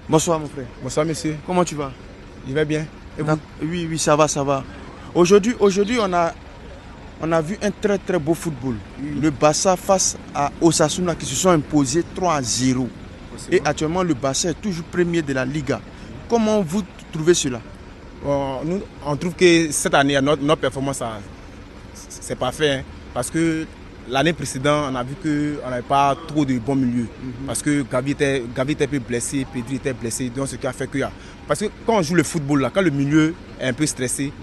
Bonsoir mon frère. Bonsoir monsieur. Comment tu vas? Je vais bien. Et vous? Oui, oui, ça va, ça va. Aujourd'hui, on a vu un très très beau football. Oui. Le Barça face à Osasuna qui se sont imposés 3-0. Et actuellement, le Barça est toujours premier de la Liga. Comment vous trouvez cela? Nous, on trouve que cette année, notre performance, c'est parfait. Hein, parce que l'année précédente, on a vu qu'on n'avait pas trop de bons milieux. Parce que Gavi était un peu blessé, Pedri était blessé. Donc, ce qui a fait que... Parce que quand on joue le football, là, quand le milieu est un peu stressé,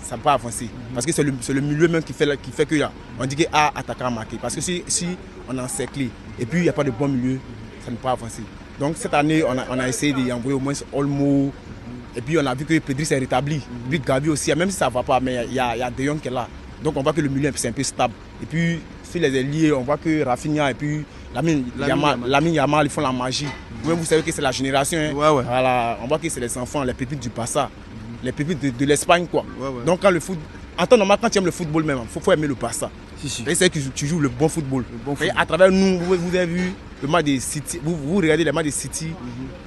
ça ne peut pas avancer. Parce que c'est le milieu même qui fait que on dit que attaquant a marqué. Parce que si on est encerclé et puis il n'y a pas de bon milieu, ça ne peut pas avancer. Donc cette année, on a essayé d'envoyer au moins Olmo. Et puis on a vu que Pedri s'est rétabli. Puis Gavi aussi, même si ça ne va pas, mais il y a De Jong qui est là. Donc on voit que le milieu c'est un peu stable. Et puis sur les ailiers, on voit que Rafinha et puis Lamine Yamal, ils font la magie. Vous savez que c'est la génération. Hein. Ouais. Voilà, on voit que c'est les enfants, les pépites du Barça. Les pépites de l'Espagne quoi. Ouais. Donc quand le foot, en temps normal quand tu aimes le football même, il faut aimer le Barça. Si. Et c'est que tu joues le bon football. Et à travers nous, vous avez vu le match de City, vous regardez les matchs de City,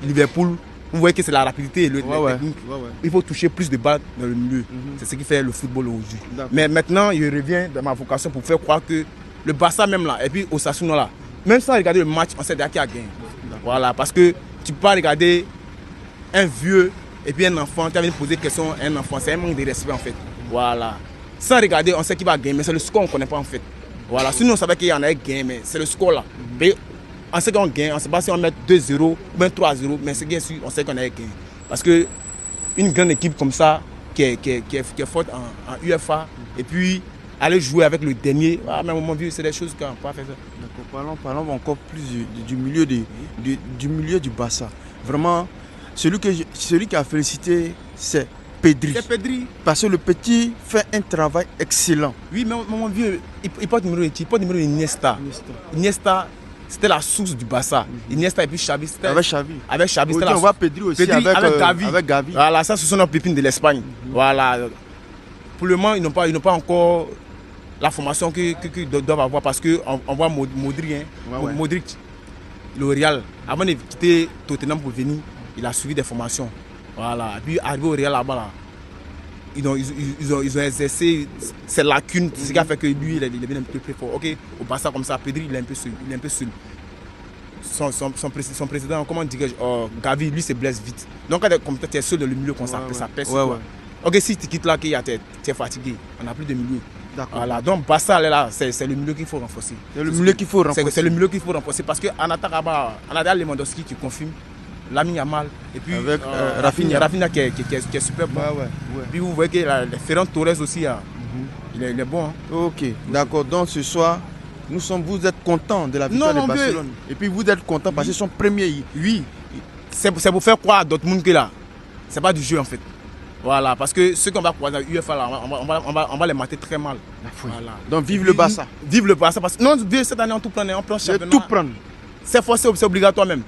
Liverpool, vous voyez que c'est la rapidité et la technique. Il faut toucher plus de balles dans le milieu. C'est ce qui fait le football aujourd'hui. Mais maintenant, je reviens dans ma vocation pour faire croire que le Barça même là, et puis Osasuna là, même sans regarder le match, on sait déjà qui a gagné. Voilà, parce que tu peux pas regarder un vieux et puis un enfant, tu as envie de poser des questions à un enfant, c'est un manque de respect en fait. Voilà. Sans regarder, on sait qui va gagner, mais c'est le score qu'on ne connaît pas en fait. Voilà. Sinon on savait qu'il y en avait gagné, mais c'est le score là. Mais on sait qu'on gagne, on ne sait pas si on met 2-0 ou même 3-0, mais c'est bien sûr, on sait qu'on a gagné. Parce que une grande équipe comme ça, qui est forte en UEFA, et puis aller jouer avec le dernier, mais au moment vu, c'est des choses qu'on ne peut pas faire ça. D'accord, parlons encore plus du milieu du Barça. Vraiment, celui qui a félicité, c'est Pedri. C'est Pedri. Parce que le petit fait un travail excellent. Oui, mais mon vieux, il porte numéro Iniesta. Iniesta, c'était la source du Barça. Iniesta et puis Xavi. Avec Xavi. C'était on voit Pedri aussi avec Gavi. Voilà, ça ce sont nos pépines de l'Espagne. Voilà. Pour le moment, ils n'ont pas encore la formation qu'ils doivent avoir parce qu'on voit Modric. Modric, le Real, avant de quitter Tottenham pour venir, il a suivi des formations. Voilà. Et puis arrivé au Real là-bas, là, ils ont exercé ses lacunes, ce qui a fait que lui, il est bien un peu plus fort. Ok, au Barça comme ça, Pedri, il est un peu seul. Son président, comment dirais-je, Gavi, lui, se blesse vite. Donc quand tu es seul dans le milieu, ça pèse. Ok, si tu quittes là, tu es fatigué, on n'a plus de milieu. Voilà, donc Barça, là, c'est le milieu qu'il faut renforcer. C'est le milieu qu'il faut renforcer. C'est le milieu qu'il faut renforcer parce qu'en attaque, on a Lewandowski qui confirme. Lamine Yamal et puis avec Rafinha qui est super bon. Puis vous voyez que Ferran Torres aussi, il est bon. Hein. Ok, d'accord. Donc ce soir, vous êtes content de la victoire de Barcelone. Et puis vous êtes content parce qu'ils sont premiers. Oui, c'est pour faire croire à Dortmund que là, c'est pas du jeu en fait. Voilà, parce que ceux qu'on va croiser à l'UEFA là, on va les mater très mal. Voilà. Donc vive le Barça. Vive le Barça parce que non, cette année on tout prend, on prend championnat. Tout prendre. C'est forcé, c'est obligatoire même.